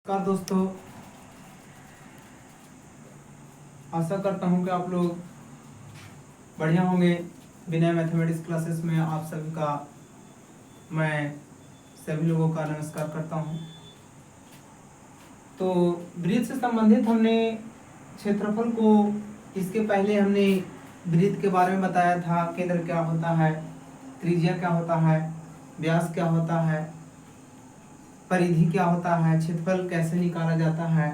नमस्कार दोस्तों, आशा करता हूँ कि आप लोग बढ़िया होंगे। विनय मैथमेटिक्स क्लासेस में आप सभी का मैं सभी लोगों का नमस्कार करता हूँ। तो वृत्त से संबंधित हमने क्षेत्रफल को, इसके पहले हमने वृत्त के बारे में बताया था। केंद्र क्या होता है, त्रिज्या क्या होता है, व्यास क्या होता है, परिधि क्या होता है, क्षेत्रफल कैसे निकाला जाता है,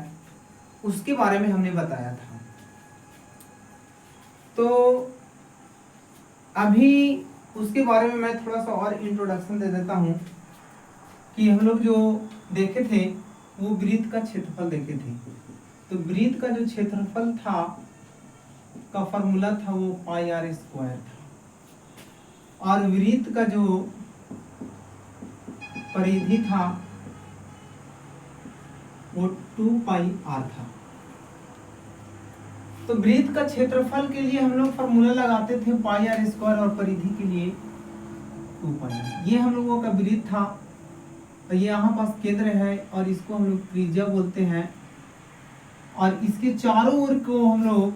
उसके बारे में हमने बताया था। तो अभी उसके बारे में मैं थोड़ा सा और इंट्रोडक्शन दे देता हूँ कि हम लोग जो देखे थे वो वृत्त का क्षेत्रफल देखे थे। तो वृत्त का जो क्षेत्रफल था का फॉर्मूला था वो पाई आर स्क्वायर था, और वृत्त का जो परिधि था वो 2 पाई आर था। तो वृत्त का क्षेत्रफल के लिए हम लोग फॉर्मूला लगाते थे पाई आर स्क्वायर, और परिधि के लिए 2 पाई। ये हम लोगों का वृत्त था, और ये यहाँ पास केंद्र है और इसको हम लोग त्रिज्या बोलते हैं, और इसके चारों ओर को हम लोग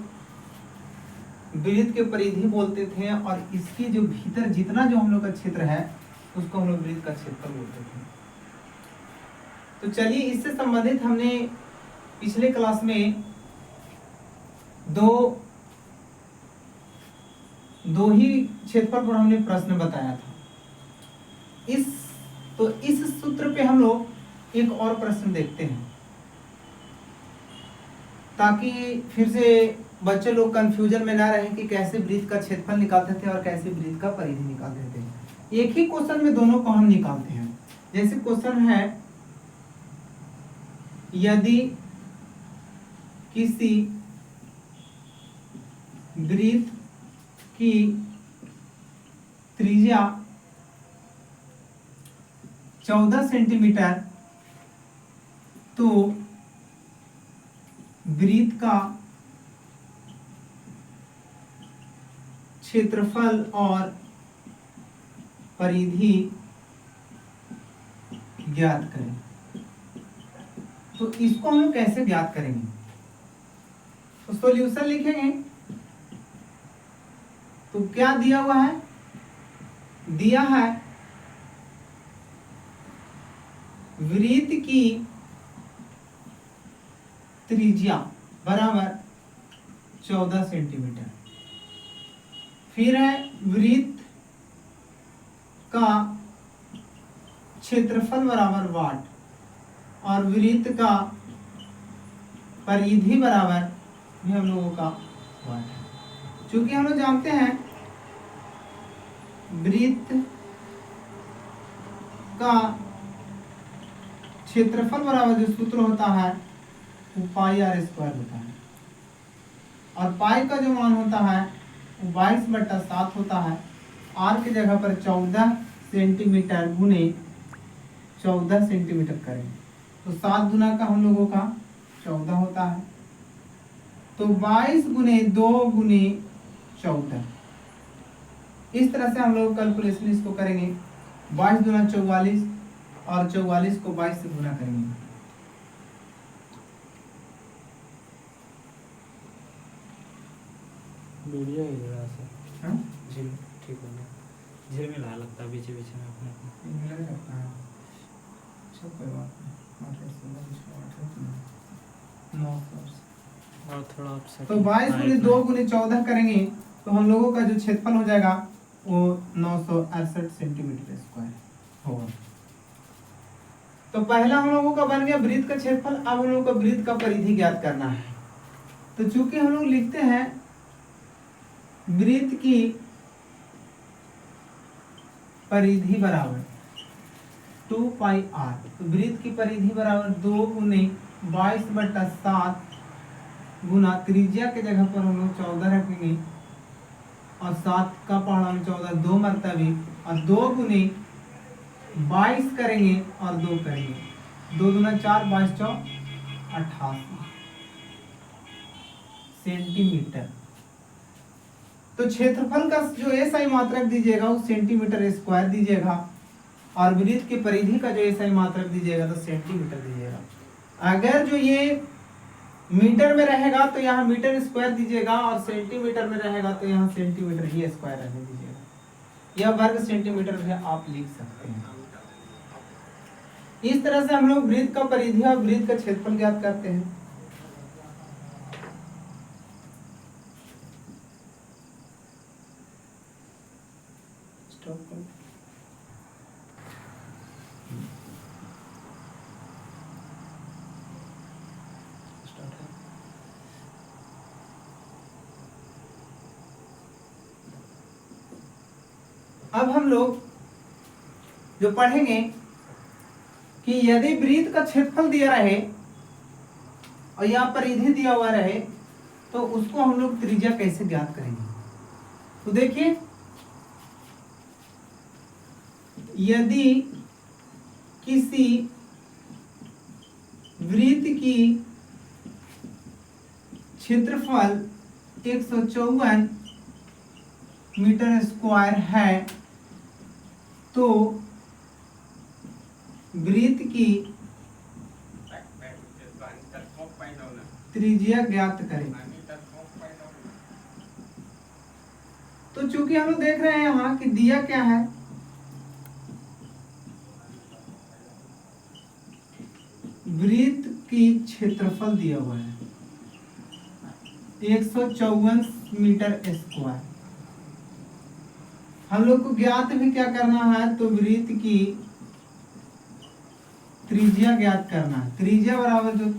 वृत्त के परिधि बोलते थे, और इसके जो भीतर जितना जो हम लोग का क्षेत्र है उसको हम लोग वृत्त का क्षेत्रफल बोलते थे। तो चलिए, इससे संबंधित हमने पिछले क्लास में दो ही क्षेत्रफल पर हमने प्रश्न बताया था। इस सूत्र पे हम लोग एक और प्रश्न देखते हैं, ताकि फिर से बच्चे लोग कंफ्यूजन में ना रहे कि कैसे वृत्त का क्षेत्रफल निकालते थे और कैसे वृत्त का परिधि निकालते थे। एक ही क्वेश्चन में दोनों को हम निकालते हैं। जैसे क्वेश्चन है, यदि किसी वृत्त की त्रिज्या 14 सेंटीमीटर, तो वृत्त का क्षेत्रफल और परिधि ज्ञात करें। तो इसको हम लोग कैसे ज्ञात करेंगे? तो सॉल्यूशन लिखेंगे। तो क्या दिया हुआ है? दिया है वृत्त की त्रिज्या बराबर 14 सेंटीमीटर, फिर है वृत्त का क्षेत्रफल बराबर वाट, और वृत्त का परिधि बराबर भी हम लोगों का वाट है। चूंकि हम लोग जानते हैं वृत्त का क्षेत्रफल बराबर जो सूत्र होता है वो पाई आर स्क्वायर होता है, और पाई का जो मान होता है वो 22/7 होता है। आर की जगह पर 14 सेंटीमीटर गुने 14 सेंटीमीटर करें तो 7 गुना का हम लोगों का 14 होता है। तो 22 गुने 2 गुने 14, इस तरह से हम लोग कैलकुलेशन इसको करेंगे। 22 गुना 44, और 44 को 22 से गुना करेंगे। मीडिया ही जरा सा हाँ? झिल ठीक हो गया। झिल मिला लगता है बीच बीच में अपने मिला रहता है। अच्छा, कोई बात नहीं। और थोड़ा अपसेट। तो 22 गुने 2 गुने 14 करेंगे तो हम लोगों का जो क्षेत्रफल हो जाएगा वो 968 सेंटीमीटर स्क्वायर होगा। तो पहला हम लोगों का बन गया वृत्त का क्षेत्रफल। अब हम लोगों को वृत्त का परिधि ज्ञात करना है। तो चूंकि हम लोग लिखते हैं वृत्त की परिधि बराबर 2 पाई आर, तो वृत्त की परिधि बराबर 2 गुने 22/7 गुना त्रिज्या के जगह पर हम लोग 14 रखेंगे, और 7 का पहाड़ा में 14 2 मरतबे, और 2 गुने 22 करेंगे और 2 करेंगे, 2 दूना 4, 22 चौक 88 सेंटीमीटर। तो क्षेत्रफल का जो एसआई मात्रक दीजिएगा वो सेंटीमीटर स्क्वायर दीजिएगा, और वृत्त की परिधि का जो एसआई मात्रक दीजिएगा तो सेंटीमीटर दीजिएगा। अगर जो ये मीटर में रहेगा तो यहाँ मीटर स्क्वायर दीजिएगा, और सेंटीमीटर में रहेगा तो यहाँ सेंटीमीटर ही स्क्वायर रहने दीजिएगा। यह वर्ग सेंटीमीटर भी आप लिख सकते हैं। इस तरह से हम लोग वृत्त का परिधि और वृत्त का क्षेत्रफल ज्ञात करते हैं। स्टॉप करो। अब हम लोग जो पढ़ेंगे कि यदि वृत्त का क्षेत्रफल दिया रहे और यहाँ परिधि दिया हुआ रहे तो उसको हम लोग त्रिज्या कैसे ज्ञात करेंगे। तो देखिए, यदि किसी वृत्त की क्षेत्रफल 154 मीटर स्क्वायर है तो वृत्त की त्रिज्या ज्ञात करें। तो चूंकि हम लोग देख रहे हैं यहाँ कि दिया क्या है, वृत्त की क्षेत्रफल दिया हुआ है 154 मीटर स्क्वायर। हम लोग को ज्ञात भी क्या करना है, तो वृत्त की त्रिज्या ज्ञात करना है। त्रिज्या बराबर जो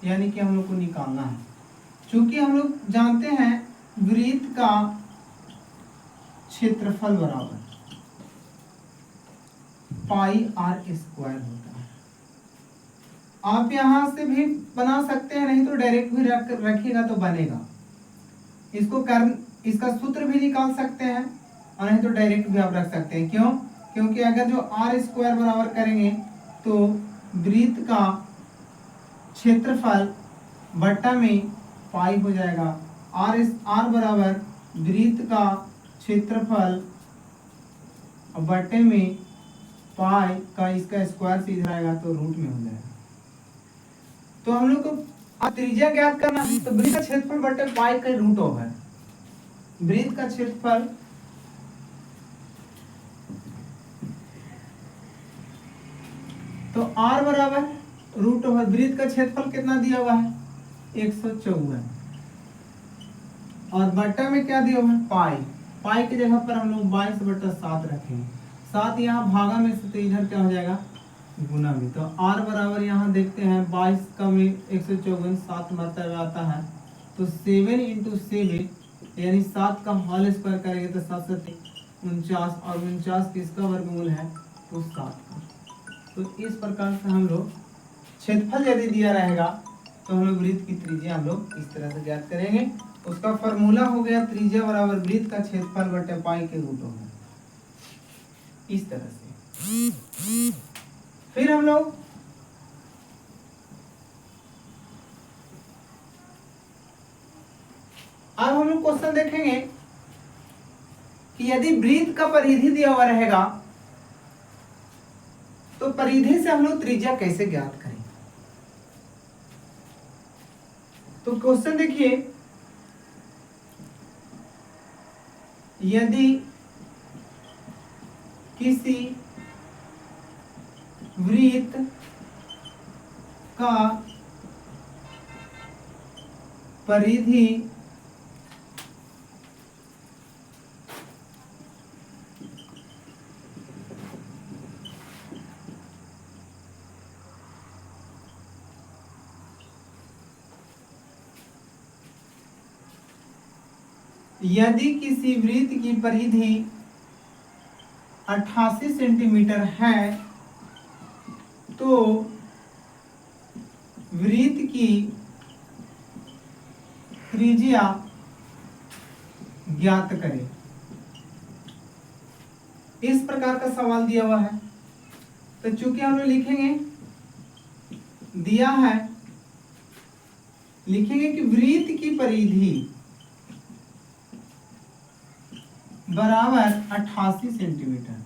यानी कि हम लोग को निकालना है। चूंकि हम लोग जानते हैं वृत्त का क्षेत्रफल बराबर पाई आर स्क्वायर होता है। आप यहां से भी बना सकते हैं, नहीं तो डायरेक्ट भी रखिएगा तो बनेगा। इसका सूत्र भी निकाल सकते हैं और नहीं तो डायरेक्ट भी आप रख सकते हैं। क्यों? क्योंकि अगर जो आर स्क्वायर बराबर करेंगे तो वृत्त का क्षेत्रफल बट्टा में पाई हो जाएगा। आर बराबर वृत्त का क्षेत्रफल बट्टे में पाई का इसका स्क्वायर से इधर आएगा तो रूट में हो जाएगा। तो हम लोग को त्रिज्या ज्ञात करना है, तो वृत्त का क्षेत्रफल बट्टे पाई का रूट ओवर। वृत्त का क्षेत्रफल तो r बराबर रूट ओवर वृत्त का क्षेत्रफल कितना दिया हुआ है 154 और बट्टा में क्या दिया हुआ है पाई। पाई की जगह पर हम लोग 22/7 रखेंगे। 7 यहाँ भागा में से तो इधर क्या हो जाएगा गुना में। तो r बराबर यहाँ देखते हैं 22 का में 154 7 मरतबा आता है तो 7 × 7 यानी 7 का होल स्क्वायर करेंगे तो 7 7 49 और 49 किसका वर्गमूल है तो 7 का। तो इस प्रकार से हम लोग क्षेत्रफल यदि दिया रहेगा तो हम लोग वृत्त की त्रिज्या हम लोग इस तरह से ज्ञात करेंगे। उसका फॉर्मूला हो गया त्रिज्या बराबर वृत्त का क्षेत्रफल बटे पाई के रूट होगा इस तरह से। फिर हम लोग अब हम लोग क्वेश्चन देखेंगे कि यदि वृत्त का परिधि दिया हुआ रहेगा तो परिधि से हम लोग त्रिज्या कैसे ज्ञात करें। तो क्वेश्चन देखिए, यदि किसी वृत्त का परिधि यदि किसी वृत्त की परिधि 88 सेंटीमीटर है तो वृत्त की त्रिज्या ज्ञात करें। इस प्रकार का सवाल दिया हुआ है। तो चूंकि हम लोग लिखेंगे दिया है, लिखेंगे कि वृत्त की परिधि बराबर 88 सेंटीमीटर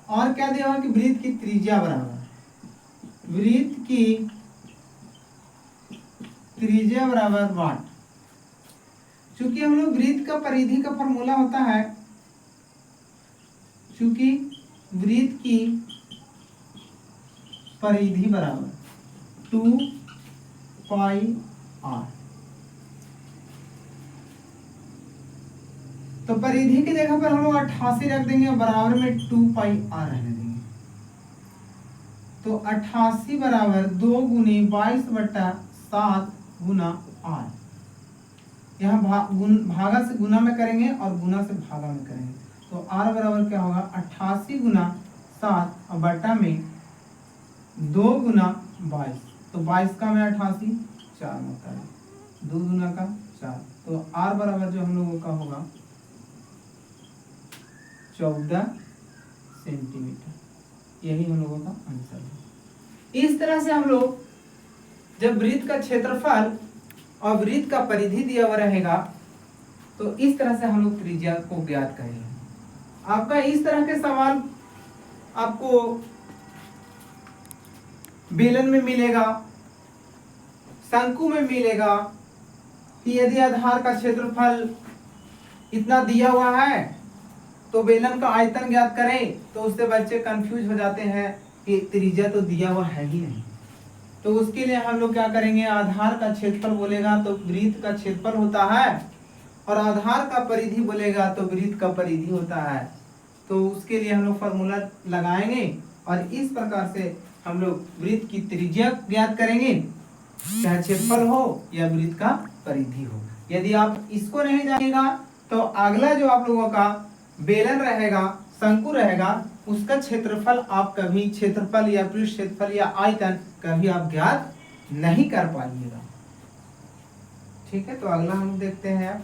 और क्या दिया हुआ कि वृत्त की त्रिज्या बराबर वृत्त की त्रिज्या बराबर वाट। चूंकि हम लोग वृत्त का परिधि का फॉर्मूला होता है, चूंकि वृत्त की परिधि बराबर 2 पाई आर, तो परिधि की जगह पर हम लोग 88 रख देंगे और बराबर में 2 पाई आर रहने देंगे। तो 88 बराबर 2 गुने 22/7 गुना आर। यहाँ भागा से गुना में करेंगे और गुना से भागा में करेंगे, तो आर बराबर क्या होगा 88 गुना 7 और बटा में 2 गुना 22, तो 22 का में 88 4 होता है, 2 गुना का 4, तो आर बराबर जो हम लोगों का होगा 14 सेंटीमीटर। यही हम लोगों का आंसर है। इस तरह से हम लोग जब वृत्त का क्षेत्रफल और वृत्त का परिधि दिया हुआ रहेगा तो इस तरह से हम लोग त्रिज्या को ज्ञात करेंगे। आपका इस तरह के सवाल आपको बेलन में मिलेगा, शंकु में मिलेगा कि यदि आधार का क्षेत्रफल इतना दिया हुआ है तो बेलन का आयतन ज्ञात करें, तो उससे बच्चे कंफ्यूज हो जाते हैं कि त्रिज्या तो दिया हुआ है ही नहीं। तो उसके लिए हम लोग क्या करेंगे, आधार का क्षेत्रफल बोलेगा तो वृत्त का क्षेत्रफल होता है, और आधार का परिधि बोलेगा तो वृत्त का परिधि होता है। तो उसके लिए हम लोग फॉर्मूला लगाएंगे और इस प्रकार से हम लोग वृत्त की त्रिज्या ज्ञात करेंगे, चाहे क्षेत्रफल हो या वृत्त का परिधि हो। यदि आप इसको नहीं जानेगा तो अगला जो आप लोगों का बेलन रहेगा, शंकु रहेगा, उसका क्षेत्रफल आप कभी क्षेत्रफल या पृष्ठ क्षेत्रफल या आयतन कभी आप ज्ञात नहीं कर पाइएगा। ठीक है, तो अगला हम देखते हैं।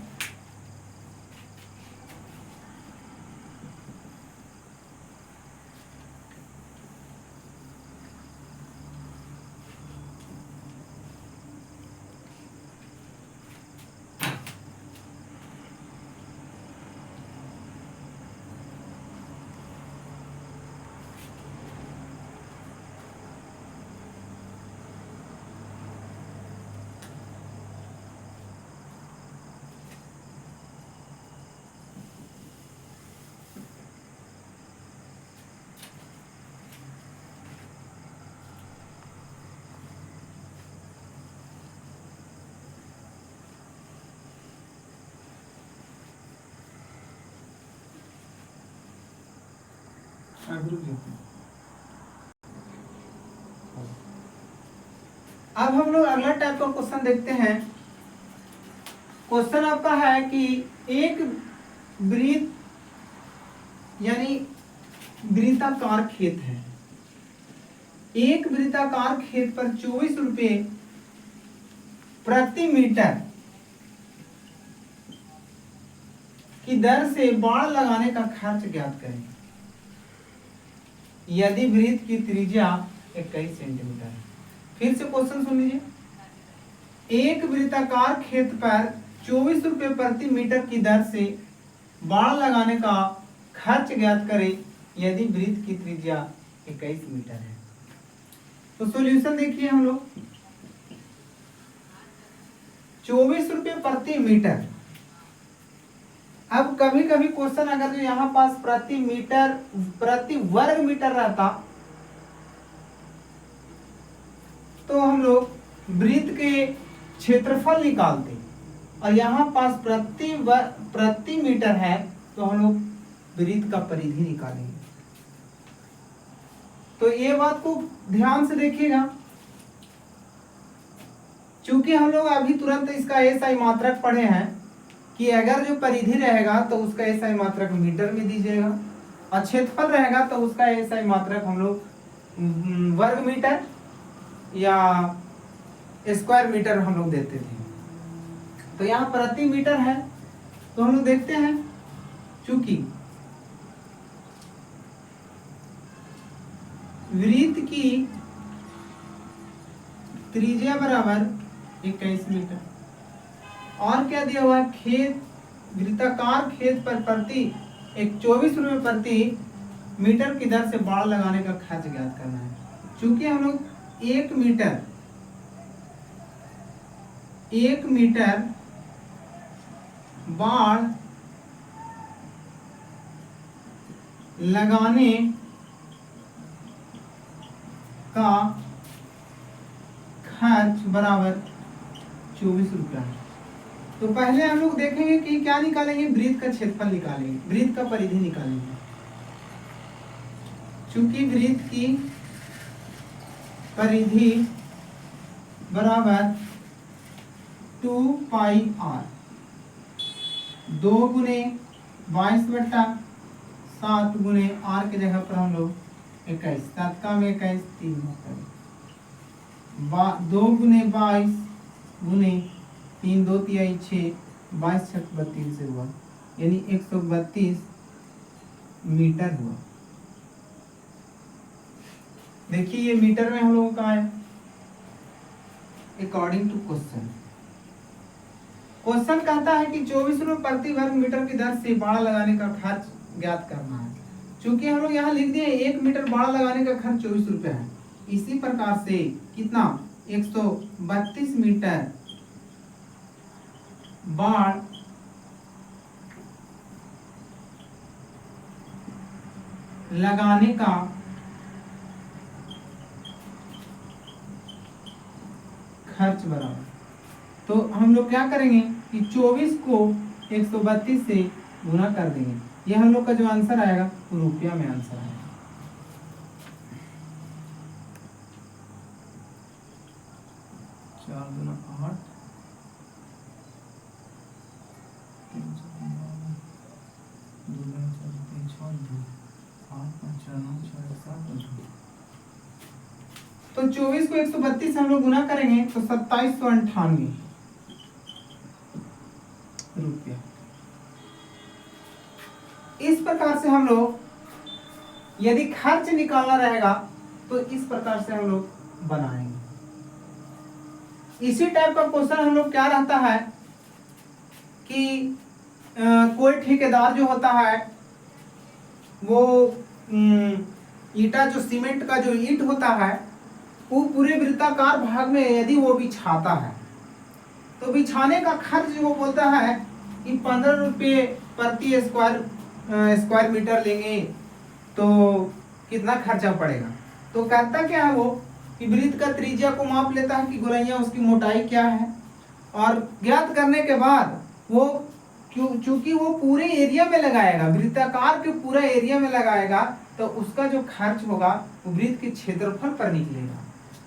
अब हम लोग अगला टाइप का क्वेश्चन देखते हैं। क्वेश्चन आपका है कि एक वृत्त यानी वृत्ताकार खेत है, एक वृत्ताकार खेत पर 24 रुपये प्रति मीटर की दर से बाड़ लगाने का खर्च ज्ञात करें यदि वृत्त की त्रिज्या 21 सेंटीमीटर है। फिर से क्वेश्चन सुन लीजिए, एक वृत्ताकार खेत पर 24 रुपये प्रति मीटर की दर से बाड़ लगाने का खर्च ज्ञात करें यदि वृत्त की त्रिज्या 21 मीटर है। तो सॉल्यूशन देखिए हम लोग, 24 रुपये प्रति मीटर। अब कभी कभी क्वेश्चन अगर जो यहाँ पास प्रति वर्ग मीटर रहता तो हम लोग वृत्त के क्षेत्रफल निकालते, और यहाँ पास प्रति मीटर है तो हम लोग वृत्त का परिधि निकालेंगे। तो ये बात को ध्यान से देखिएगा, चूंकि हम लोग अभी तुरंत इसका एसआई मात्रक पढ़े हैं कि अगर जो परिधि रहेगा तो उसका एसआई मात्रक मीटर में दीजिएगा, और क्षेत्रफल रहेगा तो उसका एसआई मात्रक हम लोग वर्ग मीटर या स्क्वायर मीटर हम लोग देते थे। तो यहाँ प्रति मीटर है तो हम लोग देखते हैं, चूंकि वृत्त की त्रिज्या बराबर 21 मीटर, और क्या दिया हुआ है, खेत वृत्ताकार खेत पर प्रति 24 रुपये प्रति मीटर की दर से बाड़ लगाने का खर्च ज्ञात करना है। चूंकि हम लोग 1 मीटर 1 मीटर बाड़ लगाने का खर्च बराबर 24 रुपया है। तो पहले हम लोग देखेंगे कि क्या निकालेंगे, वृत्त का क्षेत्रफल निकालेंगे, वृत्त का परिधि निकालेंगे। चूंकि वृत्त की परिधि बराबर 2 पाई r, 2 गुने 22/7 गुने r की जगह पर हम लोग 21, 7 का में 21, 3 2 गुने 22 गुने 3 2 तिहाई 6, 22 छक 32 से हुआ, यानी 132 मीटर हुआ। देखिए ये मीटर में हम लोगों का है अकॉर्डिंग टू क्वेश्चन। क्वेश्चन कहता है कि 24 रुपये प्रति वर्ग मीटर की दर से बाड़ लगाने का खर्च ज्ञात करना है। चूंकि हम लोग यहाँ लिख दिए 1 मीटर बाड़ लगाने का खर्च 24 रुपये है, इसी प्रकार से कितना 132 मीटर बाड़ लगाने का खर्च बराबर, तो हम लोग क्या करेंगे कि 24 को 132 से गुना कर देंगे। ये हम लोग का जो आंसर आएगा वो रुपया में आंसर आएगा। चार गुना 8, 2 गुना 4 3 6 2 8 5 4 9 6 7 8। तो 24 को 132 से हम लोग गुना करेंगे तो 2798 रुपया। इस प्रकार से हम लोग यदि खर्च निकालना रहेगा तो इस प्रकार से हम लोग बनाएंगे। इसी टाइप का क्वेश्चन हम लोग क्या रहता है कि कोई ठेकेदार जो होता है वो ईटा जो सीमेंट का जो ईंट होता है वो पूरे वृत्ताकार भाग में यदि वो बिछाता है तो बिछाने का खर्च वो बोलता है कि 15 रुपये प्रति स्क्वायर मीटर लेंगे तो कितना खर्चा पड़ेगा। तो कहता क्या है वो कि वृत्त का त्रिज्या को माप लेता है कि गोलैया उसकी मोटाई क्या है, और ज्ञात करने के बाद वो चूंकि वो पूरे एरिया में लगाएगा, वृत्ताकार के पूरा एरिया में लगाएगा, तो उसका जो खर्च होगा वो वृत्त के क्षेत्रफल पर निकलेगा,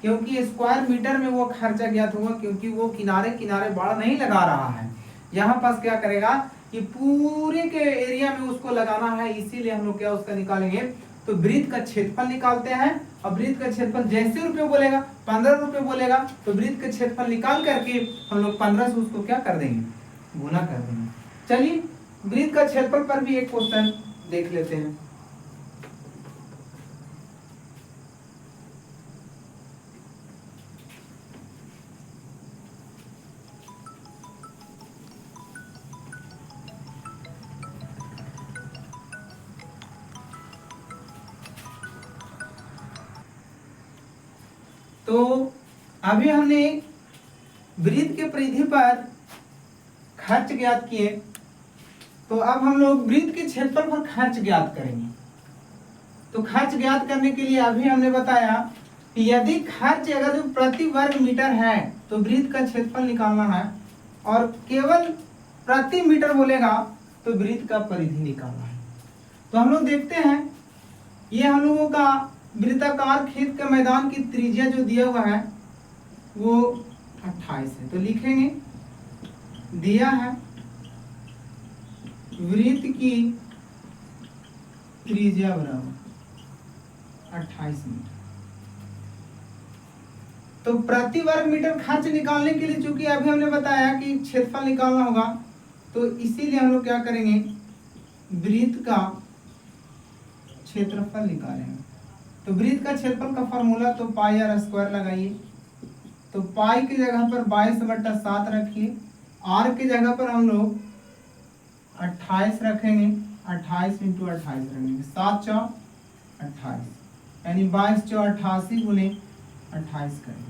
क्योंकि स्क्वायर मीटर में वो खर्चा ज्ञात होगा, क्योंकि वो किनारे किनारे बाड़ नहीं लगा रहा है। यहाँ पास क्या करेगा कि पूरे के एरिया में उसको लगाना है, इसीलिए हम लोग क्या उसका निकालेंगे तो वृत्त का क्षेत्रफल निकालते हैं। और वृत्त का क्षेत्रफल जैसे रुपये बोलेगा 15 रुपये बोलेगा तो वृत्त का क्षेत्रफल निकाल करके हम लोग 15 से उसको क्या कर देंगे, गुना कर देंगे। चलिए वृत्त का क्षेत्रफल पर भी एक क्वेश्चन देख लेते हैं। तो अभी हमने वृत्त के परिधि पर खर्च ज्ञात किए, तो अब हम लोग वृत्त के क्षेत्रफल पर खर्च ज्ञात करेंगे। तो खर्च ज्ञात करने के लिए अभी हमने बताया कि यदि खर्च अगर जो प्रति वर्ग मीटर है तो वृत्त का क्षेत्रफल निकालना है, और केवल प्रति मीटर बोलेगा तो वृत्त का परिधि निकालना है। तो हम लोग देखते हैं ये हम लोगों का वृत्ताकार खेत के मैदान की त्रिज्या जो दिया हुआ है वो 28 है। तो लिखेंगे दिया है वृत्त की त्रिज्या बराबर 28 मीटर। तो प्रति वर्ग मीटर खर्च निकालने के लिए चूंकि अभी हमने बताया कि क्षेत्रफल निकालना होगा, तो इसीलिए हम लोग क्या करेंगे वृत्त का क्षेत्रफल निकालेंगे। तो वृत्त का क्षेत्रफल का फॉर्मूला तो पाई आर स्क्वायर लगाइए। तो पाई की जगह पर 22/7 रखिए, आर की जगह पर हम लोग 28 रखेंगे, 28 × 28 रखेंगे, 7 × 28 यानी 22 × 88 × 28 करेंगे।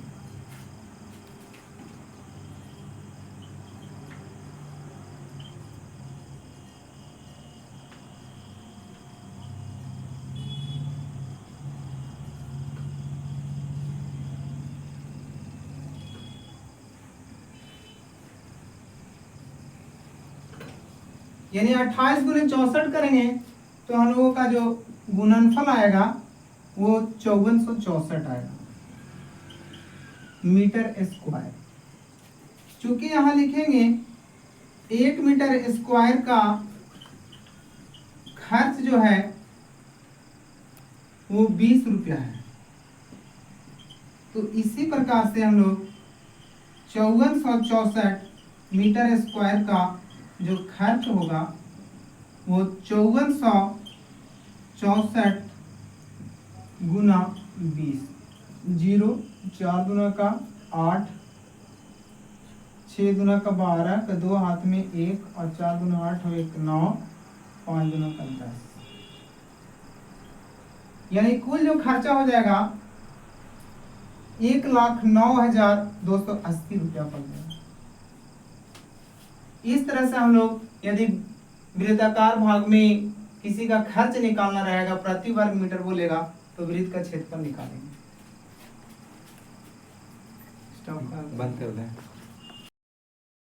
यानी 28 गुने 64 करेंगे तो हम लोगों का जो गुणनफल आएगा वो 5464 आएगा मीटर स्क्वायर। चूंकि यहाँ लिखेंगे 1 मीटर स्क्वायर का खर्च जो है वो 20 रुपया है, तो इसी प्रकार से हम लोग 5464 मीटर स्क्वायर का जो खर्च होगा वो 5464 गुना 20, 0 4 दूना का 8, 6 दूना का 12 का 2 हाथ में 1 और 4 दूना 8 और 1 9, 5 दूना का 10, यानी कुल जो खर्चा हो जाएगा 1,09,280 रुपया पड़ जाएगा। इस तरह से हम लोग यदि वृत्ताकार भाग में किसी का खर्च निकालना रहेगा, प्रति वर्ग मीटर बोलेगा, तो वृत्त का क्षेत्रफल निकालेंगे। बंद कर दें।